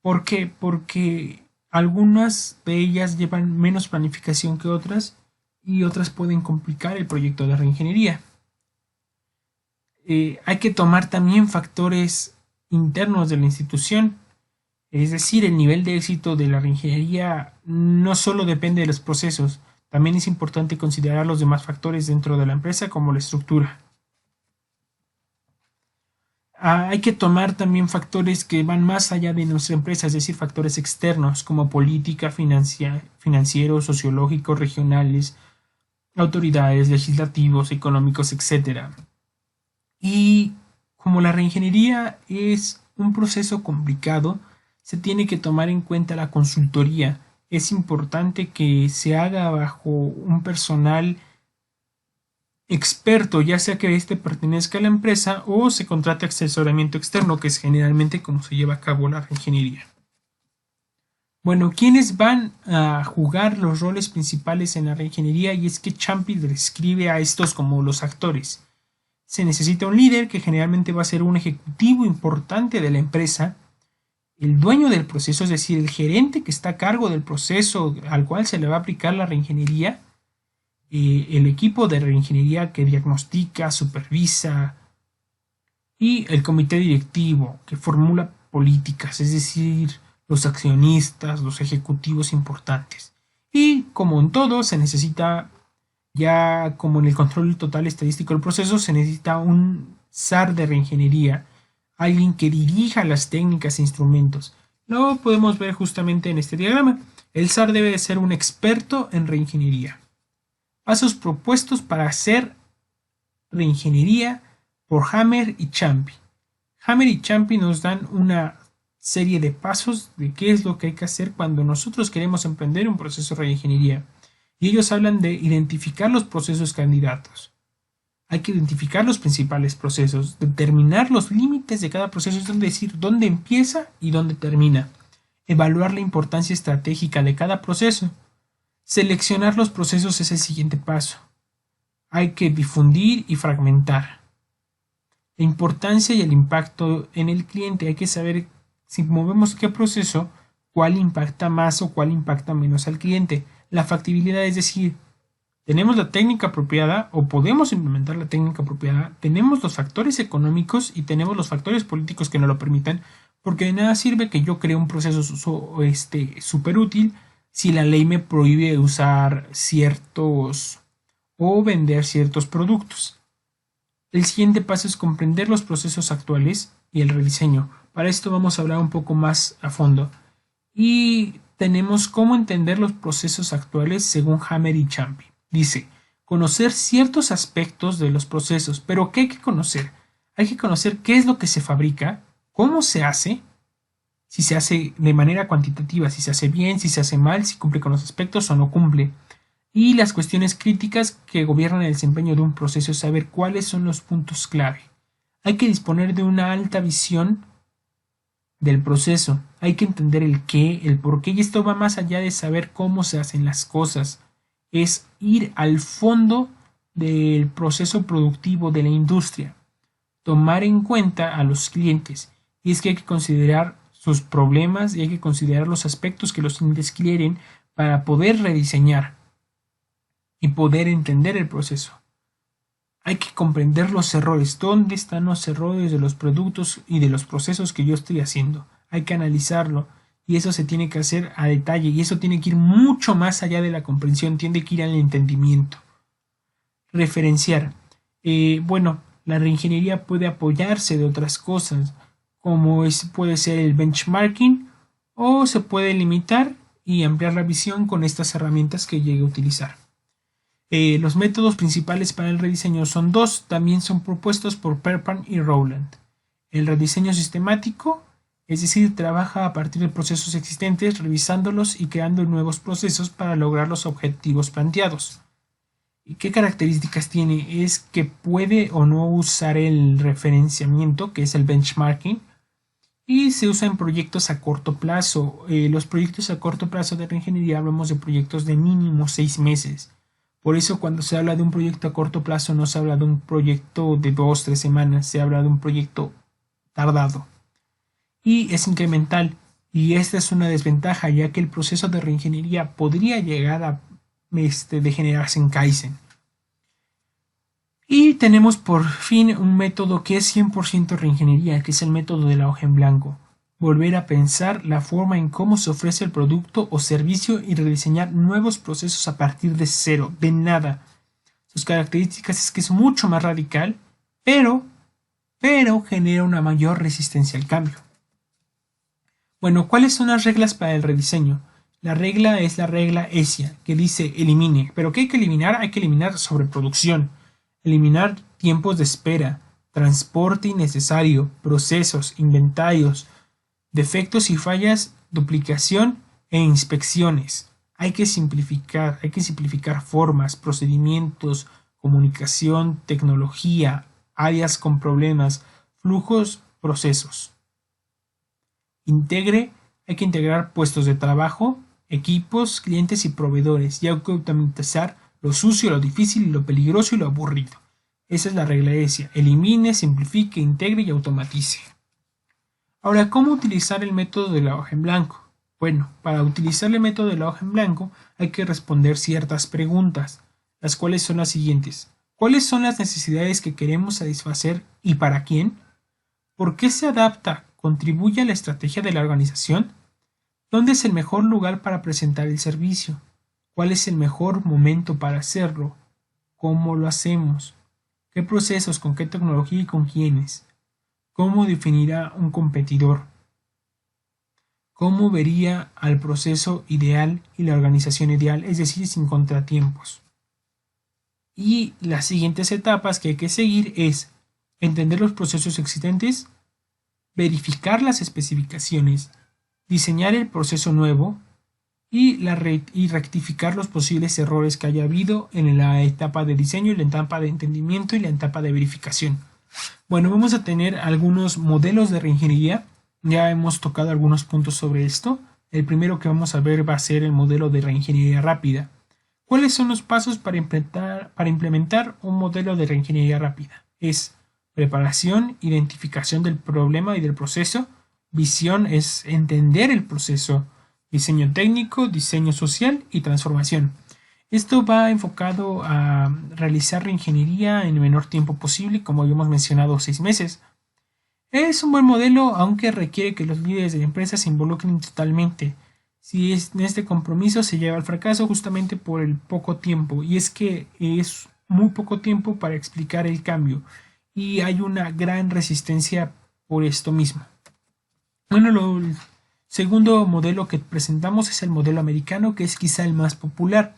¿Por qué? Porque algunas de ellas llevan menos planificación que otras y otras pueden complicar el proyecto de reingeniería. Hay que tomar también factores internos de la institución, es decir, el nivel de éxito de la reingeniería no solo depende de los procesos, también es importante considerar los demás factores dentro de la empresa como la estructura. Hay que tomar también factores que van más allá de nuestra empresa, es decir, factores externos como política, financieros, sociológicos, regionales, autoridades, legislativos, económicos, etc. Y como la reingeniería es un proceso complicado, se tiene que tomar en cuenta la consultoría. Es importante que se haga bajo un personal experto, ya sea que éste pertenezca a la empresa o se contrate asesoramiento externo, que es generalmente como se lleva a cabo la reingeniería. Bueno, ¿quiénes van a jugar los roles principales en la reingeniería? Y es que Ciampi describe a estos como los actores. Se necesita un líder que generalmente va a ser un ejecutivo importante de la empresa, el dueño del proceso, es decir, el gerente que está a cargo del proceso al cual se le va a aplicar la reingeniería, el equipo de reingeniería que diagnostica, supervisa, y el comité directivo que formula políticas, es decir, los accionistas, los ejecutivos importantes. Y como en todo, se necesita, ya como en el control total estadístico del proceso, se necesita un SAR de reingeniería, alguien que dirija las técnicas e instrumentos. Lo podemos ver justamente en este diagrama. El SAR debe de ser un experto en reingeniería. Pasos propuestos para hacer reingeniería por Hammer y Ciampi. Hammer y Ciampi nos dan una serie de pasos de qué es lo que hay que hacer cuando nosotros queremos emprender un proceso de reingeniería. Y ellos hablan de identificar los procesos candidatos. Hay que identificar los principales procesos, determinar los límites de cada proceso, es decir, dónde empieza y dónde termina. Evaluar la importancia estratégica de cada proceso. Seleccionar los procesos es el siguiente paso. Hay que difundir y fragmentar. La importancia y el impacto en el cliente. Hay que saber si movemos qué proceso, cuál impacta más o cuál impacta menos al cliente. La factibilidad, es decir, tenemos la técnica apropiada o podemos implementar la técnica apropiada, tenemos los factores económicos y tenemos los factores políticos que nos lo permitan, porque de nada sirve que yo cree un proceso súper útil si la ley me prohíbe usar ciertos o vender ciertos productos. El siguiente paso es comprender los procesos actuales y el rediseño. Para esto vamos a hablar un poco más a fondo. Y tenemos cómo entender los procesos actuales según Hammer y Ciampi. Dice, conocer ciertos aspectos de los procesos, pero ¿qué hay que conocer? Hay que conocer qué es lo que se fabrica, cómo se hace, si se hace de manera cuantitativa, si se hace bien, si se hace mal, si cumple con los aspectos o no cumple. Y las cuestiones críticas que gobiernan el desempeño de un proceso es saber cuáles son los puntos clave. Hay que disponer de una alta visión del proceso. Hay que entender el qué, el por qué, y esto va más allá de saber cómo se hacen las cosas. Es ir al fondo del proceso productivo de la industria. tomar en cuenta a los clientes. Y es que hay que considerar sus problemas y hay que considerar los aspectos que los clientes quieren para poder rediseñar y poder entender el proceso. Hay que comprender los errores. ¿Dónde están los errores de los productos y de los procesos que yo estoy haciendo? Hay que analizarlo y eso se tiene que hacer a detalle y eso tiene que ir mucho más allá de la comprensión, tiene que ir al entendimiento. Referenciar. La reingeniería puede apoyarse de otras cosas, como puede ser el benchmarking, o se puede limitar y ampliar la visión con estas herramientas que llegue a utilizar. Los métodos principales para el rediseño son dos, también son propuestos por Perpan y Rowland. El rediseño sistemático, es decir, trabaja a partir de procesos existentes, revisándolos y creando nuevos procesos para lograr los objetivos planteados. ¿Y qué características tiene? Es que puede o no usar el referenciamiento, que es el benchmarking, y se usa en proyectos a corto plazo. Los proyectos a corto plazo de reingeniería hablamos de proyectos de mínimo 6 meses. Por eso cuando se habla de un proyecto a corto plazo no se habla de un proyecto de 2-3 semanas, se habla de un proyecto tardado. Y es incremental, y esta es una desventaja, ya que el proceso de reingeniería podría llegar a degenerarse en Kaizen. Y tenemos por fin un método que es 100% reingeniería, que es el método de la hoja en blanco. Volver a pensar la forma en cómo se ofrece el producto o servicio y rediseñar nuevos procesos a partir de cero, de nada. Sus características es que es mucho más radical, pero genera una mayor resistencia al cambio. Bueno, ¿cuáles son las reglas para el rediseño? La regla es la regla ESIA, que dice elimine. ¿Pero qué hay que eliminar? Hay que eliminar sobreproducción, eliminar tiempos de espera, transporte innecesario, procesos, inventarios, defectos y fallas, duplicación e inspecciones. Hay que simplificar formas, procedimientos, comunicación, tecnología, áreas con problemas, flujos, procesos. Hay que integrar puestos de trabajo, equipos, clientes y proveedores, y hay que automatizar lo sucio, lo difícil, lo peligroso y lo aburrido. Esa es la regla ESIA. Elimine, simplifique, integre y automatice. Ahora, ¿cómo utilizar el método de la hoja en blanco? Bueno, para utilizar el método de la hoja en blanco hay que responder ciertas preguntas, las cuales son las siguientes. ¿Cuáles son las necesidades que queremos satisfacer y para quién? ¿Por qué se adapta? ¿Contribuye a la estrategia de la organización? ¿Dónde es el mejor lugar para presentar el servicio? ¿Cuál es el mejor momento para hacerlo? ¿Cómo lo hacemos? ¿Qué procesos, con qué tecnología y con quiénes? ¿Cómo definirá un competidor? ¿Cómo vería al proceso ideal y la organización ideal, es decir, sin contratiempos? Y las siguientes etapas que hay que seguir es entender los procesos existentes, verificar las especificaciones, diseñar el proceso nuevo y rectificar los posibles errores que haya habido en la etapa de diseño, la etapa de entendimiento y la etapa de verificación. Bueno, vamos a tener algunos modelos de reingeniería. Ya hemos tocado algunos puntos sobre esto. El primero que vamos a ver va a ser el modelo de reingeniería rápida. ¿Cuáles son los pasos para implementar un modelo de reingeniería rápida? Es preparación, identificación del problema y del proceso. Visión es entender el proceso. Diseño técnico, diseño social y transformación. Esto va enfocado a realizar reingeniería en el menor tiempo posible, como habíamos mencionado, 6 meses. Es un buen modelo, aunque requiere que los líderes de la empresa se involucren totalmente. Si en este compromiso se lleva al fracaso justamente por el poco tiempo, y es que es muy poco tiempo para explicar el cambio, y hay una gran resistencia por esto mismo. Bueno, el segundo modelo que presentamos es el modelo americano, que es quizá el más popular.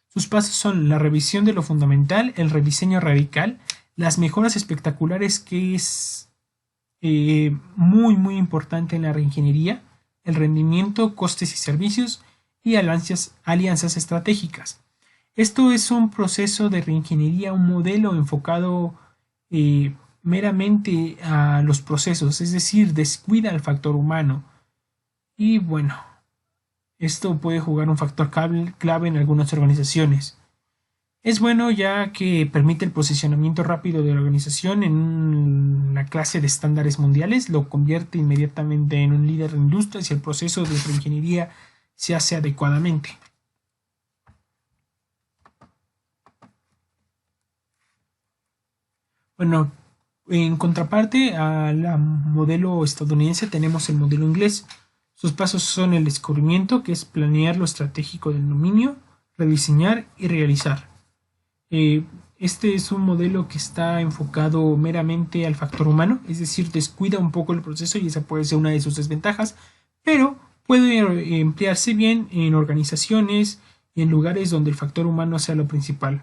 Sus pasos son la revisión de lo fundamental, el rediseño radical, las mejoras espectaculares, que es muy importante en la reingeniería, el rendimiento, costes y servicios y alianzas estratégicas. Esto es un proceso de reingeniería, un modelo enfocado meramente a los procesos, es decir, descuida al factor humano. Y bueno, esto puede jugar un factor clave en algunas organizaciones. Es bueno ya que permite el posicionamiento rápido de la organización en una clase de estándares mundiales, lo convierte inmediatamente en un líder de industria si el proceso de reingeniería se hace adecuadamente. Bueno, en contraparte al modelo estadounidense tenemos el modelo inglés. Sus pasos son el descubrimiento, que es planear lo estratégico del dominio, rediseñar y realizar. Este es un modelo que está enfocado meramente al factor humano, es decir, descuida un poco el proceso y esa puede ser una de sus desventajas, pero puede emplearse bien en organizaciones y en lugares donde el factor humano sea lo principal.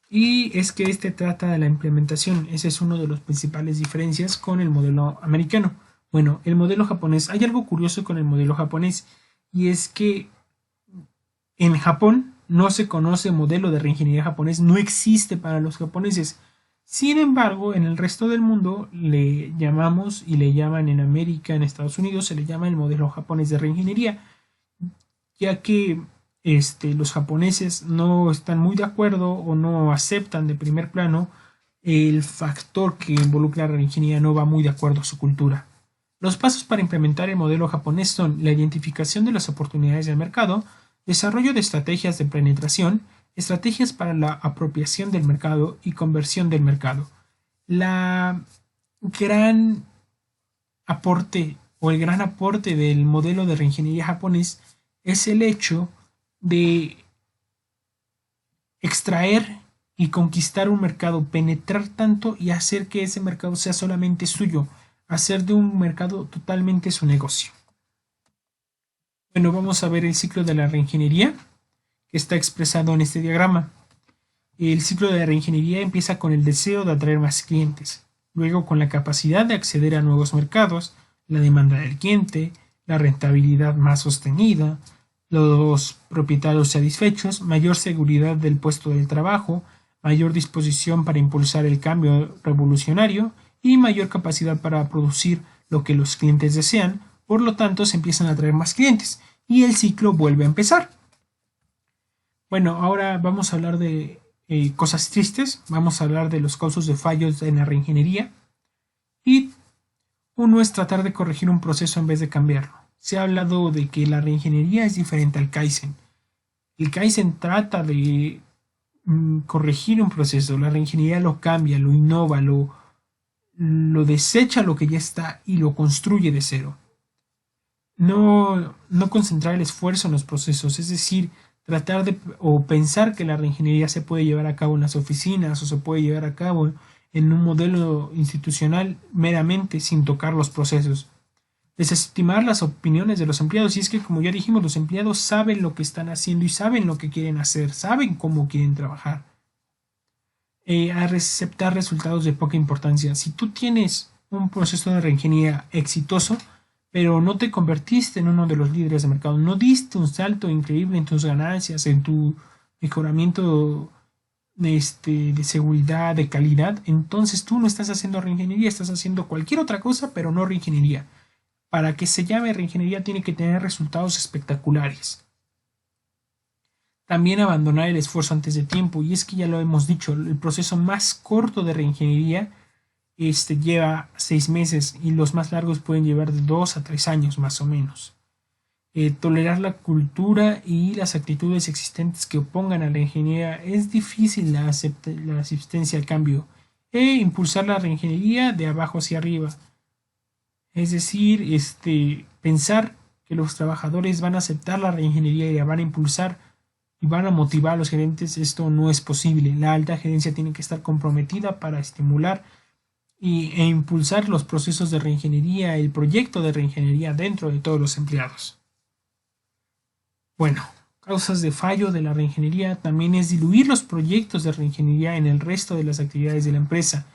Y es que este trata de la implementación, ese es uno de las principales diferencias con el modelo americano. Bueno, el modelo japonés, hay algo curioso con el modelo japonés, y es que en Japón no se conoce modelo de reingeniería japonés, no existe para los japoneses. Sin embargo, en el resto del mundo le llamamos y le llaman en América, en Estados Unidos, se le llama el modelo japonés de reingeniería, ya que los japoneses no están muy de acuerdo o no aceptan de primer plano el factor que involucra la reingeniería, no va muy de acuerdo a su cultura. Los pasos para implementar el modelo japonés son la identificación de las oportunidades del mercado, desarrollo de estrategias de penetración, estrategias para la apropiación del mercado y conversión del mercado. La gran aporte o el gran aporte del modelo de reingeniería japonés es el hecho de extraer y conquistar un mercado, penetrar tanto y hacer que ese mercado sea solamente suyo, hacer de un mercado totalmente su negocio. Bueno, vamos a ver el ciclo de la reingeniería que está expresado en este diagrama. El ciclo de la reingeniería empieza con el deseo de atraer más clientes, luego con la capacidad de acceder a nuevos mercados, la demanda del cliente, la rentabilidad más sostenida, los propietarios satisfechos, mayor seguridad del puesto de trabajo, mayor disposición para impulsar el cambio revolucionario y mayor capacidad para producir lo que los clientes desean. Por lo tanto, se empiezan a atraer más clientes y el ciclo vuelve a empezar. Bueno, ahora vamos a hablar de cosas tristes, vamos a hablar de los casos de fallos en la reingeniería y uno es tratar de corregir un proceso en vez de cambiarlo. Se ha hablado de que la reingeniería es diferente al Kaizen. El Kaizen trata de corregir un proceso, la reingeniería lo cambia, lo innova, lo desecha lo que ya está y lo construye de cero. No concentrar el esfuerzo en los procesos, es decir, tratar de o pensar que la reingeniería se puede llevar a cabo en las oficinas o se puede llevar a cabo en un modelo institucional meramente sin tocar los procesos. Desestimar las opiniones de los empleados, y es que, como ya dijimos, los empleados saben lo que están haciendo y saben lo que quieren hacer, saben cómo quieren trabajar. A aceptar resultados de poca importancia. Si tú tienes un proceso de reingeniería exitoso, pero no te convertiste en uno de los líderes de mercado, no diste un salto increíble en tus ganancias, en tu mejoramiento de seguridad, de calidad, entonces tú no estás haciendo reingeniería, estás haciendo cualquier otra cosa, pero no reingeniería. Para que se llame reingeniería tiene que tener resultados espectaculares. También abandonar el esfuerzo antes de tiempo, y es que ya lo hemos dicho, el proceso más corto de reingeniería lleva 6 meses y los más largos pueden llevar de 2 a 3 años más o menos. Tolerar la cultura y las actitudes existentes que opongan a la reingeniería, es difícil la asistencia al cambio, impulsar la reingeniería de abajo hacia arriba. Es decir, pensar que los trabajadores van a aceptar la reingeniería y la van a impulsar y van a motivar a los gerentes, esto no es posible. La alta gerencia tiene que estar comprometida para estimular e impulsar los procesos de reingeniería, el proyecto de reingeniería dentro de todos los empleados. Bueno, causas de fallo de la reingeniería también es diluir los proyectos de reingeniería en el resto de las actividades de la empresa,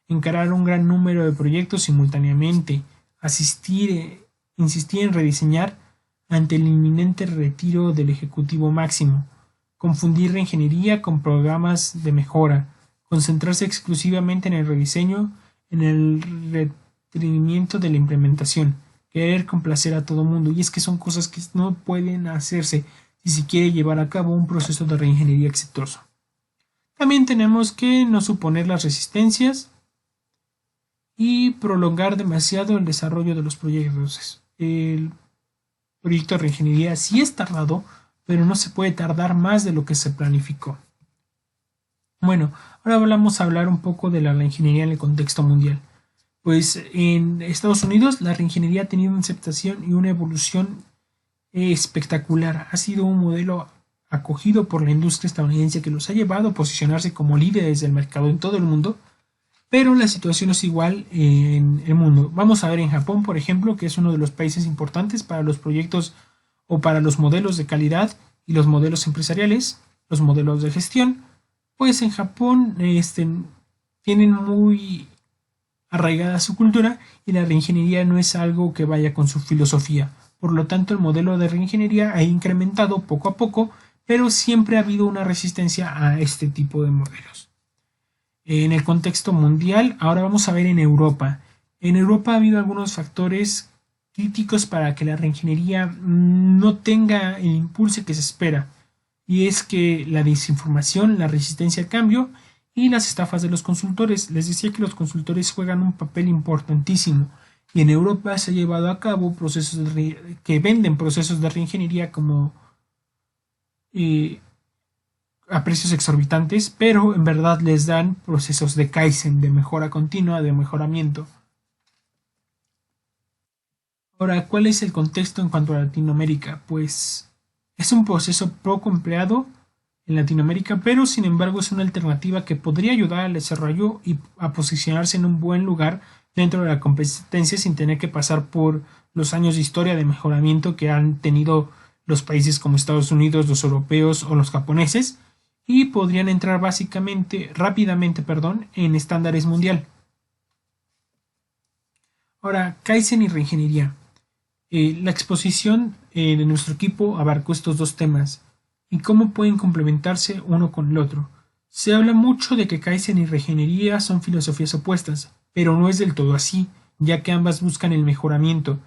encarar un gran número de proyectos simultáneamente, insistir en rediseñar ante el inminente retiro del ejecutivo máximo, confundir reingeniería con programas de mejora, concentrarse exclusivamente en el rediseño, en el retenimiento de la implementación, querer complacer a todo mundo, y es que son cosas que no pueden hacerse. si se quiere llevar a cabo un proceso de reingeniería exitoso. También tenemos que no suponer las resistencias y prolongar demasiado el desarrollo de los proyectos. El proyecto de reingeniería sí es tardado, pero no se puede tardar más de lo que se planificó. Bueno, ahora vamos a hablar un poco de la reingeniería en el contexto mundial. Pues en Estados Unidos la reingeniería ha tenido una aceptación y una evolución espectacular. Ha sido un modelo acogido por la industria estadounidense que los ha llevado a posicionarse como líderes del mercado en todo el mundo, pero la situación es igual en el mundo. Vamos a ver en Japón, por ejemplo, que es uno de los países importantes para los proyectos o para los modelos de calidad y los modelos empresariales, los modelos de gestión. Pues en Japón tienen muy arraigada su cultura y la reingeniería no es algo que vaya con su filosofía. Por lo tanto, el modelo de reingeniería ha incrementado poco a poco, pero siempre ha habido una resistencia a este tipo de modelos. En el contexto mundial, ahora vamos a ver en Europa. En Europa ha habido algunos factores críticos para que la reingeniería no tenga el impulso que se espera. Y es que la desinformación, la resistencia al cambio y las estafas de los consultores. Les decía que los consultores juegan un papel importantísimo. Y en Europa se ha llevado a cabo procesos que venden procesos de reingeniería como a precios exorbitantes, pero en verdad les dan procesos de Kaizen, de mejora continua, de mejoramiento. Ahora, ¿cuál es el contexto en cuanto a Latinoamérica? Pues es un proceso poco empleado en Latinoamérica, pero sin embargo es una alternativa que podría ayudar al desarrollo y a posicionarse en un buen lugar dentro de la competencia sin tener que pasar por los años de historia de mejoramiento que han tenido los países como Estados Unidos, los europeos o los japoneses, y podrían entrar rápidamente, en estándares mundial. Ahora, Kaizen y reingeniería. La exposición de nuestro equipo abarcó estos dos temas y cómo pueden complementarse uno con el otro. Se habla mucho de que Kaizen y reingeniería son filosofías opuestas, pero no es del todo así, ya que ambas buscan el mejoramiento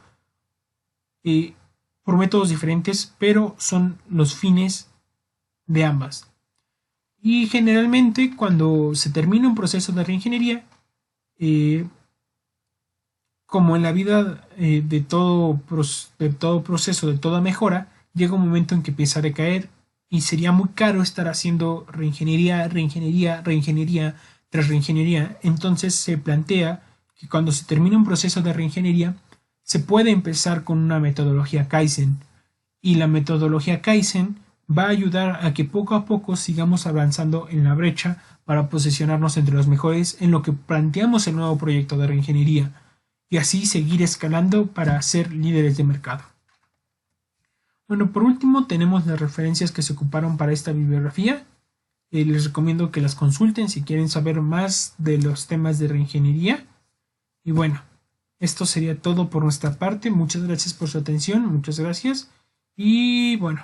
por métodos diferentes, pero son los fines de ambas. Y generalmente cuando se termina un proceso de reingeniería, como en la vida de todo proceso, de toda mejora, llega un momento en que empieza a decaer y sería muy caro estar haciendo reingeniería tras reingeniería. Entonces se plantea que cuando se termina un proceso de reingeniería, se puede empezar con una metodología Kaizen. Y la metodología Kaizen va a ayudar a que poco a poco sigamos avanzando en la brecha para posicionarnos entre los mejores en lo que planteamos el nuevo proyecto de reingeniería y así seguir escalando para ser líderes de mercado. Bueno, por último tenemos las referencias que se ocuparon para esta bibliografía. Les recomiendo que las consulten si quieren saber más de los temas de reingeniería. Y bueno, esto sería todo por nuestra parte. Muchas gracias por su atención, muchas gracias. Y bueno,